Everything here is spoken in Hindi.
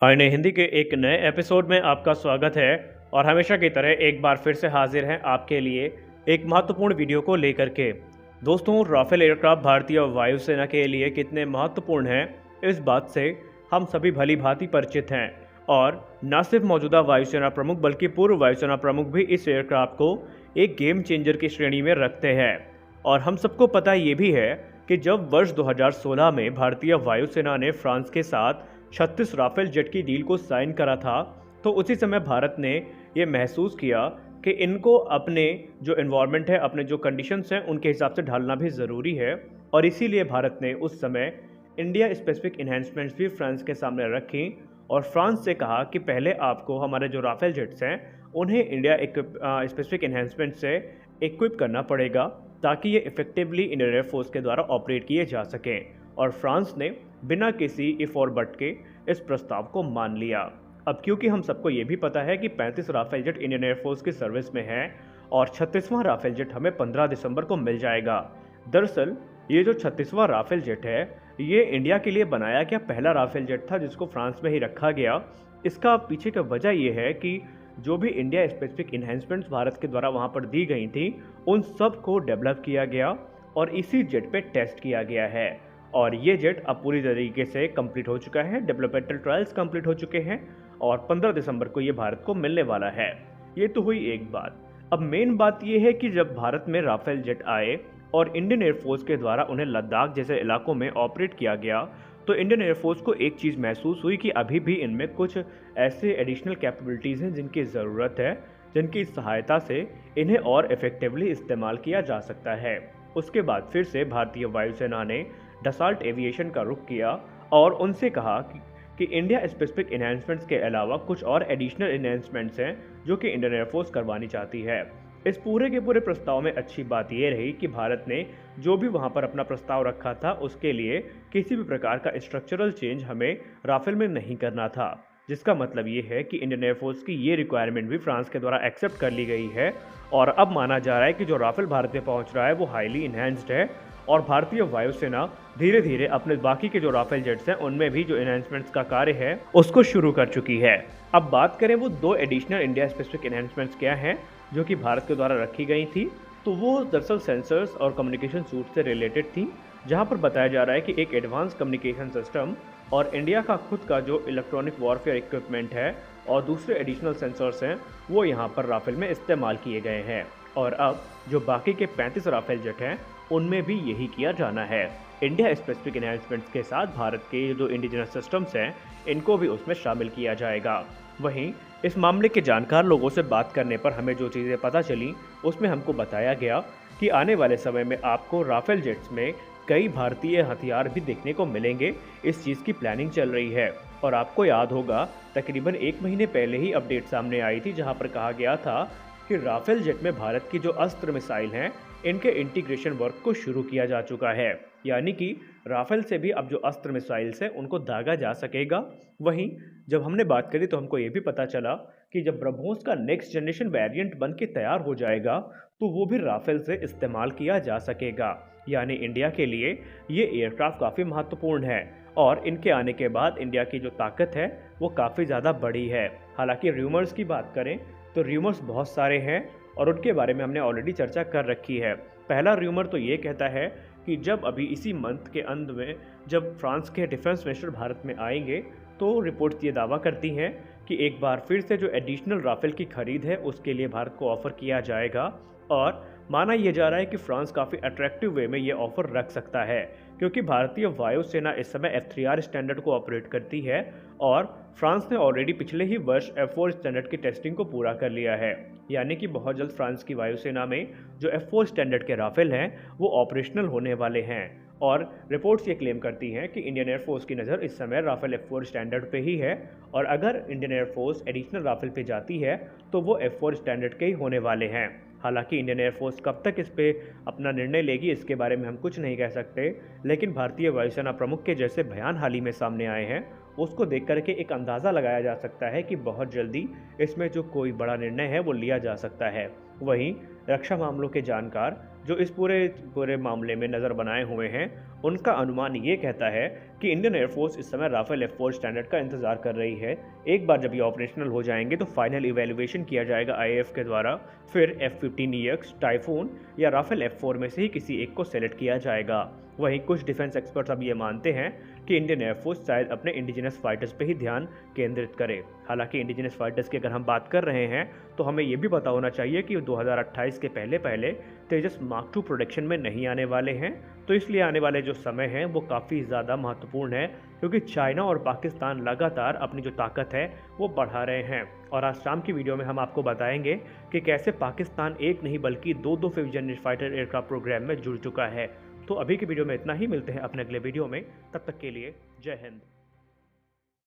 आईने हिंदी के एक नए एपिसोड में आपका स्वागत है। और हमेशा की तरह एक बार फिर से हाजिर हैं आपके लिए एक महत्वपूर्ण वीडियो को लेकर के। दोस्तों, राफेल एयरक्राफ्ट भारतीय वायुसेना के लिए कितने महत्वपूर्ण हैं, इस बात से हम सभी भली भांति परिचित हैं। और न सिर्फ मौजूदा वायुसेना प्रमुख बल्कि पूर्व वायुसेना प्रमुख भी इस एयरक्राफ्ट को एक गेम चेंजर की श्रेणी में रखते हैं। और हम सबको पता ये भी है कि जब वर्ष 2016 में भारतीय वायुसेना ने फ्रांस के साथ 36 राफेल जेट की डील को साइन करा था, तो उसी समय भारत ने ये महसूस किया कि इनको अपने जो एनवायरनमेंट है, अपने जो कंडीशंस हैं, उनके हिसाब से ढालना भी ज़रूरी है। और इसीलिए भारत ने उस समय इंडिया स्पेसिफिक इन्हेंसमेंट्स भी फ्रांस के सामने रखी और फ्रांस से कहा कि पहले आपको हमारे जो राफेल जेट्स हैं उन्हें इंडिया स्पेसिफिक इन्हेंसमेंट से इक्विप करना पड़ेगा, ताकि ये इफेक्टिवली इंडियन एयरफोर्स के द्वारा ऑपरेट किए जा सकें। और फ्रांस ने बिना किसी इफ और बट के इस प्रस्ताव को मान लिया। अब क्योंकि हम सबको ये भी पता है कि 35 राफेल जेट इंडियन एयरफोर्स की सर्विस में हैं और 36वां राफेल जेट हमें 15 दिसंबर को मिल जाएगा। दरअसल ये जो 36वां राफेल जेट है, ये इंडिया के लिए बनाया गया पहला राफेल जेट था जिसको फ्रांस में ही रखा गया। इसका पीछे का वजह ये है कि जो भी इंडिया स्पेसिफिक इन्हेंसमेंट्स भारत के द्वारा वहाँ पर दी गई थी, उन सब को डेवलप किया गया और इसी जेट पे टेस्ट किया गया है। और ये जेट अब पूरी तरीके से कंप्लीट हो चुका है, डेवलपमेंटल ट्रायल्स कंप्लीट हो चुके हैं और 15 दिसंबर को ये भारत को मिलने वाला है। ये तो हुई एक बात। अब मेन बात ये है कि जब भारत में राफेल जेट आए और इंडियन एयरफोर्स के द्वारा उन्हें लद्दाख जैसे इलाकों में ऑपरेट किया गया, तो इंडियन एयरफोर्स को एक चीज़ महसूस हुई कि अभी भी इनमें कुछ ऐसे एडिशनल कैपेबिलिटीज़ हैं जिनकी ज़रूरत है, जिनकी सहायता से इन्हें और इफेक्टिवली इस्तेमाल किया जा सकता है। उसके बाद फिर से भारतीय वायुसेना ने डसाल्ट एविएशन का रुख किया और उनसे कहा कि इंडिया स्पेसिफिक इन्हेंसमेंट्स के अलावा कुछ और एडिशनल इन्हेंसमेंट्स हैं जो कि इंडियन एयरफोर्स करवानी चाहती है। इस पूरे के पूरे प्रस्ताव में अच्छी बात यह रही कि भारत ने जो भी वहां पर अपना प्रस्ताव रखा था उसके लिए किसी भी प्रकार का स्ट्रक्चरल चेंज हमें राफेल में नहीं करना था, जिसका मतलब ये है कि इंडियन एयरफोर्स की ये रिक्वायरमेंट भी फ्रांस के द्वारा एक्सेप्ट कर ली गई है। और अब माना जा रहा है कि जो राफेल भारत में पहुंच रहा है वो हाईली इन्हेंस्ड है और भारतीय वायुसेना धीरे धीरे अपने बाकी के जो राफेल जेट्स हैं उनमें भी जो इन्हेंसमेंट्स का कार्य है उसको शुरू कर चुकी है। अब बात करें वो दो एडिशनल इंडिया स्पेसिफिक इन्हेंसमेंट्स क्या हैं जो कि भारत के द्वारा रखी गई थी, तो वो दरअसल सेंसर्स और कम्युनिकेशन सूट से रिलेटेड थी, जहां पर बताया जा रहा है कि एक एडवांस कम्युनिकेशन सिस्टम और इंडिया का खुद का जो इलेक्ट्रॉनिक वॉरफेयर इक्विपमेंट है और दूसरे एडिशनल सेंसर्स हैं वो यहाँ पर राफेल में इस्तेमाल किए गए हैं। और अब जो बाकी के 35 राफेल जेट हैं उनमें भी यही किया जाना है। इंडिया स्पेसिफिक इन्हेंसमेंट्स के साथ भारत के जो इंडिजिनस सिस्टम्स हैं इनको भी उसमें शामिल किया जाएगा। वहीं इस मामले के जानकार लोगों से बात करने पर हमें जो चीज़ें पता चली उसमें हमको बताया गया कि आने वाले समय में आपको राफेल जेट्स में कई भारतीय हथियार भी देखने को मिलेंगे। इस चीज़ की प्लानिंग चल रही है और आपको याद होगा तकरीबन 1 महीने पहले ही अपडेट सामने आई थी जहां पर कहा गया था कि राफेल जेट में भारत की जो अस्त्र मिसाइल हैं इनके इंटीग्रेशन वर्क को शुरू किया जा चुका है, यानी कि राफेल से भी अब जो अस्त्र मिसाइल्स हैं उनको दागा जा सकेगा। वहीं जब हमने बात करी तो हमको ये भी पता चला कि जब ब्रह्मोस का नेक्स्ट जनरेशन वेरिएंट बन के तैयार हो जाएगा तो वो भी राफेल से इस्तेमाल किया जा सकेगा। यानी इंडिया के लिए ये एयरक्राफ्ट काफ़ी महत्वपूर्ण है और इनके आने के बाद इंडिया की जो ताकत है वो काफ़ी ज़्यादा बढ़ी है। हालांकि र्यूमर्स की बात करें तो र्यूमर्स बहुत सारे हैं और उनके बारे में हमने ऑलरेडी चर्चा कर रखी है। पहला र्यूमर तो ये कहता है कि जब अभी इसी मंथ के अंत में जब फ्रांस के डिफेंस मिनिस्टर भारत में आएंगे तो रिपोर्ट्स ये दावा करती हैं कि एक बार फिर से जो एडिशनल राफेल की खरीद है उसके लिए भारत को ऑफ़र किया जाएगा। और माना यह जा रहा है कि फ्रांस काफ़ी अट्रैक्टिव वे में ये ऑफ़र रख सकता है, क्योंकि भारतीय वायुसेना इस समय F3R स्टैंडर्ड को ऑपरेट करती है और फ्रांस ने ऑलरेडी पिछले ही वर्ष F4 स्टैंडर्ड की टेस्टिंग को पूरा कर लिया है। यानी कि बहुत जल्द फ्रांस की वायुसेना में जो F4 स्टैंडर्ड के राफेल हैं वो ऑपरेशनल होने वाले हैं। और रिपोर्ट्स ये क्लेम करती हैं कि इंडियन एयरफोर्स की नज़र इस समय राफेल F4 स्टैंडर्ड पे ही है और अगर इंडियन एयरफोर्स एडिशनल राफेल पे जाती है तो वो F4 स्टैंडर्ड के ही होने वाले हैं। हालांकि इंडियन एयरफोर्स कब तक इस पे अपना निर्णय लेगी इसके बारे में हम कुछ नहीं कह सकते, लेकिन भारतीय वायुसेना प्रमुख के जैसे बयान हाल ही में सामने आए हैं उसको देख करके एक अंदाज़ा लगाया जा सकता है कि बहुत जल्दी इसमें जो कोई बड़ा निर्णय है वो लिया जा सकता है। वहीं रक्षा मामलों के जानकार जो इस पूरे पूरे मामले में नज़र बनाए हुए हैं, उनका अनुमान ये कहता है कि इंडियन एयरफोर्स इस समय राफेल F4 स्टैंडर्ड का इंतज़ार कर रही है। एक बार जब ये ऑपरेशनल हो जाएंगे तो फाइनल इवैल्यूएशन किया जाएगा IAF के द्वारा, फिर F-15EX, टाइफून या राफेल F4 में से ही किसी एक को सेलेक्ट किया जाएगा। वहीं कुछ डिफेंस एक्सपर्ट्स अब ये मानते हैं कि इंडियन एयरफोर्स शायद अपने इंडिजिनस फाइटर्स पे ही ध्यान केंद्रित करे। हालांकि इंडिजिनस फाइटर्स की अगर हम बात कर रहे हैं तो हमें ये भी पता होना चाहिए कि 2028 के पहले तेजस मार्क II प्रोडक्शन में नहीं आने वाले हैं, तो इसलिए आने वाले जो समय हैं वो काफ़ी ज़्यादा महत्वपूर्ण है, क्योंकि चाइना और पाकिस्तान लगातार अपनी जो ताकत है वो बढ़ा रहे हैं। और आज शाम की वीडियो में हम आपको बताएंगे कि कैसे पाकिस्तान एक नहीं बल्कि दो 5th generation fighter aircraft programme में जुड़ चुका है। तो अभी की वीडियो में इतना ही, मिलते हैं अपने अगले वीडियो में, तब तक के लिए जय हिंद।